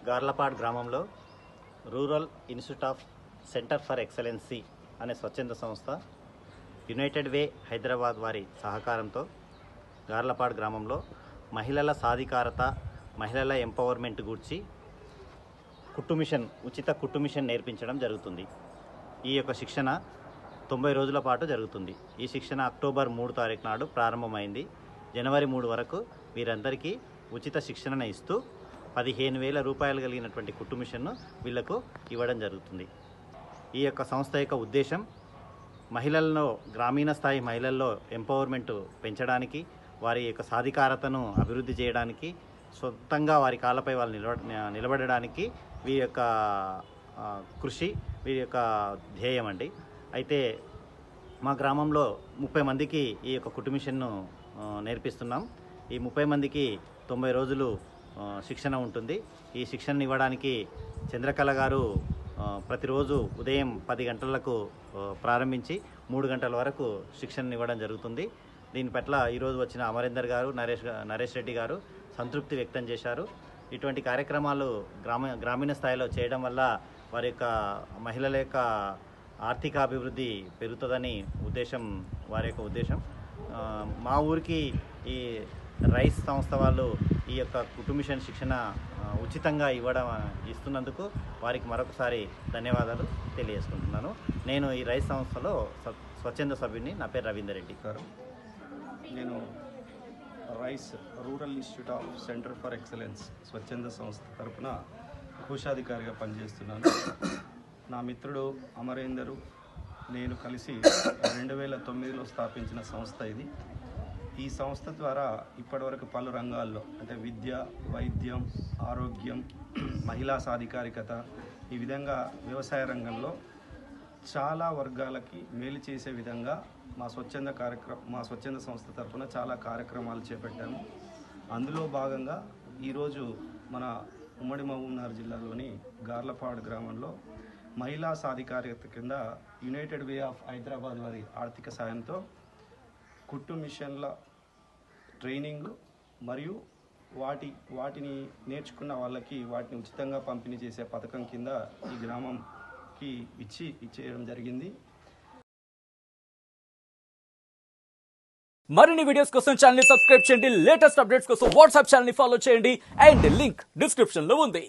గార్లపాడ్ గ్రామంలో rural institute of centre for excellency అనే స్వచ్ఛంద సంస్థ యునైటెడ్ వే హైదరాబాద్ వారి సహకారంతో గార్లపాడ్ గ్రామంలో మహిళల సాధికారత, మహిళల ఎంపవర్మెంట్ గూర్చి ఉచిత కుట్టు మిషన్ నేర్పించడం జరుగుతుంది. ఈ యొక్క శిక్షణ 90 రోజుల పాటు జరుగుతుంది. ఈ శిక్షణ అక్టోబర్ 3 తారీఖు నాడు ప్రారంభమైంది. జనవరి 3 వరకు వీరందరికీ ఉచిత శిక్షణను ఇస్తూ 15,000 రూపాయలు కలిగినటువంటి కుట్టు మిషన్ను వీళ్లకు ఇవ్వడం జరుగుతుంది. ఈ యొక్క సంస్థ యొక్క ఉద్దేశం మహిళల్లో, గ్రామీణ స్థాయి మహిళల్లో ఎంపవర్మెంట్ పెంచడానికి, వారి యొక్క సాధికారతను అభివృద్ధి చేయడానికి, సొంతంగా వారి కాళ్ళపై వాళ్ళు నిలబడడానికి వీరి యొక్క కృషి, వీరి యొక్క ధ్యేయం అండి. అయితే మా గ్రామంలో 30 మందికి ఈ యొక్క కుట్టు మిషన్ను నేర్పిస్తున్నాం. ఈ 30 మందికి 90 రోజులు శిక్షణ ఉంటుంది. ఈ శిక్షణ ఇవ్వడానికి చంద్రకళ గారు ప్రతిరోజు ఉదయం 10 గంటలకు ప్రారంభించి 3 గంటల వరకు శిక్షణ ఇవ్వడం జరుగుతుంది. దీని పట్ల ఈరోజు వచ్చిన అమరేందర్ గారు, నరేష్ రెడ్డి గారు సంతృప్తి వ్యక్తం చేశారు. ఇటువంటి కార్యక్రమాలు గ్రామీణ స్థాయిలో చేయడం వల్ల వారి యొక్క మహిళల యొక్క ఆర్థిక అభివృద్ధి పెరుగుతుందని వారి యొక్క ఉద్దేశం. మా ఊరికి ఈ రైస్ సంస్థ వాళ్ళు ఈ యొక్క కుట్టు మిషన్ శిక్షణ ఉచితంగా ఇస్తున్నందుకు వారికి మరొకసారి ధన్యవాదాలు తెలియజేసుకుంటున్నాను. నేను ఈ రైస్ సంస్థలో స్వచ్ఛంద సభ్యుని. నా పేరు రవీందర్ రెడ్డి. నేను rice rural institute of centre for excellence స్వచ్ఛంద సంస్థ తరఫున కోశాధికారిగా పనిచేస్తున్నాను. నా మిత్రుడు అమరేందరు, నేను కలిసి 2009లో స్థాపించిన సంస్థ ఇది. ఈ సంస్థ ద్వారా ఇప్పటివరకు పలు రంగాల్లో, అంటే విద్య, వైద్యం, ఆరోగ్యం, మహిళా సాధికారికత, ఈ విధంగా వ్యవసాయ రంగంలో చాలా వర్గాలకి మేలు చేసే విధంగా మా స్వచ్ఛంద సంస్థ తరఫున చాలా కార్యక్రమాలు చేపట్టాము. అందులో భాగంగా ఈరోజు మన ఉమ్మడి మహబూబ్నగర్ జిల్లాలోని గార్లపాడ్ గ్రామంలో మహిళా సాధికారికత కింద యునైటెడ్ వే ఆఫ్ హైదరాబాద్ వారి ఆర్థిక సాయంతో కుట్టు మిషన్ల ట్రైనింగ్ మరియు వాటిని నేర్చుకున్న వాళ్ళకి వాటిని ఉచితంగా పంపిణీ చేసే పథకం కింద ఈ గ్రామంకి ఇచ్చేయడం జరిగింది. మరిన్ని వీడియోస్ కోసం ఛానల్ ని సబ్స్క్రైబ్ చేయండి. లేటెస్ట్ అప్డేట్స్ కోసం వాట్సాప్ ఛానల్ ని ఫాలో చేయండి. అండ్ లింక్ డిస్క్రిప్షన్ లో ఉంది.